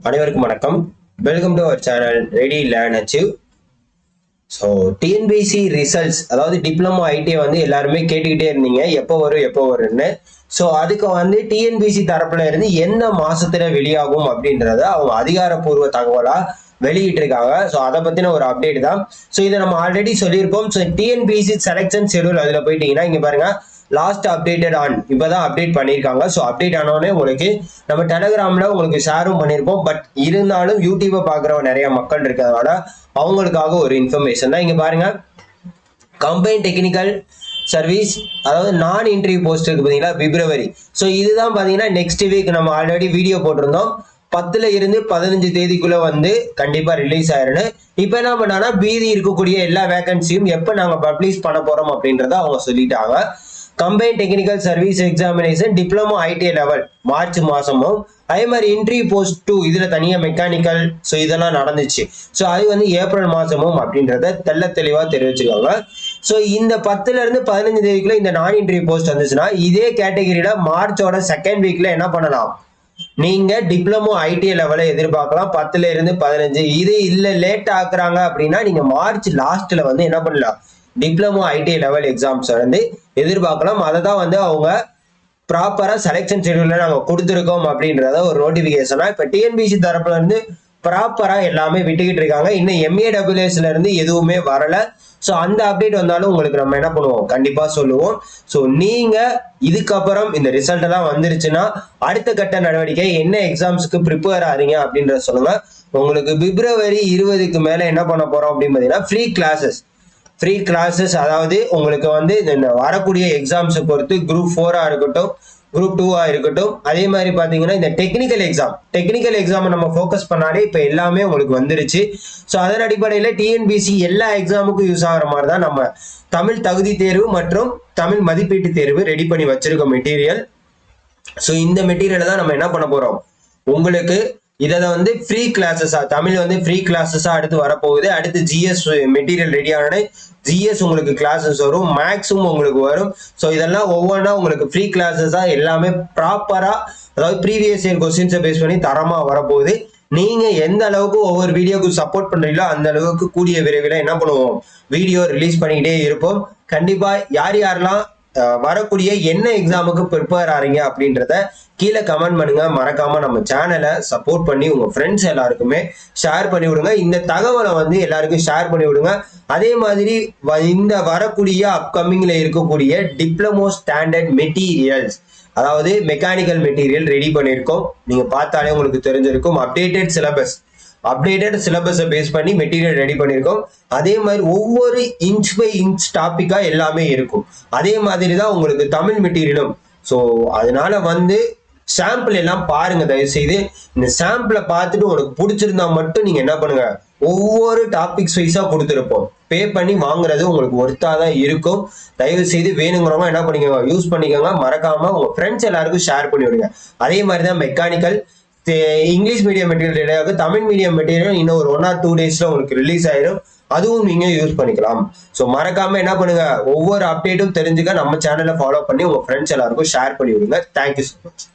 அனைவருக்கும் வணக்கம். Welcome to our channel ready learn achieve. So TNPSC results, அதாவது diploma ITI வந்து எல்லாருமே கேட்டுக்கிட்டே இருந்தீங்க எப்போ வரும்னு. ஸோ அதுக்கு வந்து டிஎன்பிசி தரப்புல இருந்து என்ன மாசத்துல வெளியாகும் அப்படின்றத அவங்க அதிகாரப்பூர்வ தகவலா வெளியிட்டு இருக்காங்க. ஸோ அதை பத்தின ஒரு அப்டேட் தான். ஸோ இதை நம்ம ஆல்ரெடி சொல்லியிருப்போம். ஸோ டிஎன்பிசி செலக்ஷன் ஷெடியூல் அதுல போயிட்டீங்கன்னா இங்க பாருங்க, லாஸ்ட் அப்டேட்டட் ஆன் இப்பதான் அப்டேட் பண்ணியிருக்காங்க. ஸோ அப்டேட் ஆனோடனே உங்களுக்கு நம்ம டெலகிராம்ல உங்களுக்கு ஷேரும் பண்ணியிருப்போம். பட் இருந்தாலும் யூடியூப்பை பார்க்குறவங்க நிறைய மக்கள் இருக்கிறதுனால அவங்களுக்காக ஒரு இன்ஃபர்மேஷன் தான். இங்க பாருங்க, கம்பைன் டெக்னிக்கல் சர்வீஸ், அதாவது நான் இன்டர்வியூ போஸ்ட் இருக்கு பார்த்தீங்களா, பிப்ரவரி. ஸோ இதுதான் பார்த்தீங்கன்னா நெக்ஸ்ட் வீக் நம்ம ஆல்ரெடி வீடியோ போட்டிருந்தோம். 10ல இருந்து 15 தேதிக்குள்ள வந்து கண்டிப்பா ரிலீஸ் ஆயிருன்னு. இப்ப என்ன பண்ணாங்கன்னா மீதி இருக்கக்கூடிய எல்லா வேகன்சியும் எப்ப நாங்க பப்ளிஷ் பண்ண போறோம் அப்படின்றத அவங்க சொல்லிட்டாங்க. Combine technical service examination diploma ITI level March மாசமும், அதே மாதிரி இன்ட்ரி போஸ்ட் 2 இதுல தனியா மெக்கானிக்கல், ஸோ இதெல்லாம் நடந்துச்சு. ஸோ அது வந்து ஏப்ரல் மாசமும் அப்படின்றத தெளிவா தெரிவிச்சிருக்காங்க. ஸோ இந்த 10ல இருந்து 15 தேதிக்குள்ள இந்த நான் இன்ட்ரி போஸ்ட் வந்துச்சுன்னா இதே கேட்டகரியில மார்ச்சோட செகண்ட் வீக்ல என்ன பண்ணலாம், நீங்க டிப்ளமோ ஐடிஐ லெவலை எதிர்பார்க்கலாம். 10ல இருந்து 15. இது இல்ல லேட் ஆக்குறாங்க அப்படின்னா நீங்க மார்ச் லாஸ்ட்ல வந்து என்ன பண்ணலாம், டிப்ளமோ ஐடிஐ லெவல் எக்ஸாம்ஸ் வந்து எதிர்பார்க்கலாம். அதை தான் வந்து அவங்க ப்ராப்பரா செலக்ஷன் ஷெடியூல்ல நாங்க கொடுத்துருக்கோம் அப்படின்றத ஒரு நோட்டிபிகேஷனா இப்ப டிஎன்பிசி தரப்புல இருந்து ப்ராப்பரா எல்லாமே விட்டுக்கிட்டு இருக்காங்க. இன்னும் எம்ஏடபிள்யூஎஸ்ல இருந்து எதுவுமே வரல. ஸோ அந்த அப்டேட் வந்தாலும் உங்களுக்கு நம்ம என்ன பண்ணுவோம், கண்டிப்பா சொல்லுவோம். ஸோ நீங்க இதுக்கப்புறம் இந்த ரிசல்ட் எல்லாம் வந்துருச்சுன்னா அடுத்த கட்ட நடவடிக்கை என்ன எக்ஸாம்ஸ்க்கு ப்ரிப்பேர் ஆறீங்க அப்படின்றத சொல்லுங்க. உங்களுக்கு பிப்ரவரி 20க்கு மேல என்ன பண்ண போறோம் அப்படின்னு பாத்தீங்கன்னா ஃப்ரீ கிளாஸஸ், அதாவது உங்களுக்கு வந்து இந்த வரக்கூடிய எக்ஸாம்ஸை பொறுத்து குரூப் 4ஆ இருக்கட்டும், குரூப் 2ஆ இருக்கட்டும், அதே மாதிரி பாத்தீங்கன்னா இந்த டெக்னிக்கல் எக்ஸாம் நம்ம ஃபோக்கஸ் பண்ணாலே இப்ப எல்லாமே உங்களுக்கு வந்துருச்சு. ஸோ அதன் அடிப்படையில் டிஎன்பிசி எல்லா எக்ஸாமுக்கும் யூஸ் ஆகிற மாதிரி தான் நம்ம தமிழ் தகுதி தேர்வு மற்றும் தமிழ் மதிப்பீட்டு தேர்வு ரெடி பண்ணி வச்சிருக்கோம் மெட்டீரியல். ஸோ இந்த மெட்டீரியலை தான் நம்ம என்ன பண்ண போறோம், உங்களுக்கு இதை வந்து ஃப்ரீ கிளாஸஸா, தமிழ் வந்து ஃப்ரீ கிளாஸஸா அடுத்து வரப்போகுது. அடுத்து ஜிஎஸ் மெட்டீரியல் ரெடி ஆனே ஜிஎஸ் உங்களுக்கு கிளாஸஸ் வரும், மேக்ஸும் உங்களுக்கு வரும். ஸோ இதெல்லாம் ஒவ்வொன்றா உங்களுக்கு ஃப்ரீ கிளாஸஸா எல்லாமே ப்ராப்பரா, அதாவது ப்ரீவியஸ் இயர் கொஸ்டின்ஸை பேஸ் பண்ணி தரமா வரப்போகுது. நீங்க எந்த அளவுக்கு ஒவ்வொரு வீடியோக்கு சப்போர்ட் பண்றீங்களோ அந்த அளவுக்கு கூடிய விரைவில் என்ன பண்ணுவோம், வீடியோ ரிலீஸ் பண்ணிக்கிட்டே இருப்போம். கண்டிப்பா யாரெல்லாம் வரக்கூடிய என்ன எக்ஸாமுக்கு ப்ரிப்பேர் ஆறீங்க அப்படின்றத கீழே கமெண்ட் பண்ணுங்க. மறக்காம நம்ம சேனலை சப்போர்ட் பண்ணி உங்க ஃப்ரெண்ட்ஸ் எல்லாருக்குமே ஷேர் பண்ணி விடுங்க. இந்த தகவலை வந்து எல்லாருக்கும் ஷேர் பண்ணி விடுங்க. அதே மாதிரி இந்த வரக்கூடிய அப்கமிங்ல இருக்கக்கூடிய டிப்ளமோ ஸ்டாண்டர்ட் மெட்டீரியல்ஸ், அதாவது மெக்கானிக்கல் மெட்டீரியல் ரெடி பண்ணியிருக்கோம். நீங்க பார்த்தாலே உங்களுக்கு தெரிஞ்சிருக்கும். அப்டேட்டட் சிலபஸை பேஸ் பண்ணி மெட்டீரியல் ரெடி பண்ணியிருக்கோம். அதே மாதிரி ஒவ்வொரு இன்ச் பை இன்ச் டாபிக்கா எல்லாமே இருக்கும். அதே மாதிரி தான் உங்களுக்கு தமிழ் மெட்டீரியலும். ஸோ அதனால வந்து சாம்பிள் எல்லாம் பாருங்க தயவு செய்து. இந்த சாம்பிளை பார்த்துட்டு உங்களுக்கு பிடிச்சிருந்தா மட்டும் நீங்க என்ன பண்ணுங்க, ஒவ்வொரு டாபிக்ஸ் வைஸா கொடுத்துருப்போம். பே பண்ணி வாங்குறது உங்களுக்கு ஒர்த்தா தான் இருக்கும். தயவு செய்து வேணுங்கிறவங்க என்ன பண்ணிக்கோங்க, யூஸ் பண்ணிக்கோங்க. மறக்காம உங்க ஃப்ரெண்ட்ஸ் எல்லாருக்கும் ஷேர் பண்ணி விடுங்க. அதே மாதிரி தான் mechanical English medium material, Tamil medium material இன்னும் ஒரு 1 or 2 daysல உங்களுக்கு ரிலீஸ் ஆயிரும். அதுவும் நீங்க யூஸ் பண்ணிக்கலாம். ஸோ மறக்காம என்ன பண்ணுங்க, ஒவ்வொரு அப்டேட்டும் தெரிஞ்சுக்க நம்ம சேனலை ஃபாலோ பண்ணி உங்க ஃப்ரெண்ட்ஸ் எல்லாருக்கும் ஷேர் பண்ணி விடுங்க. Thank you so much.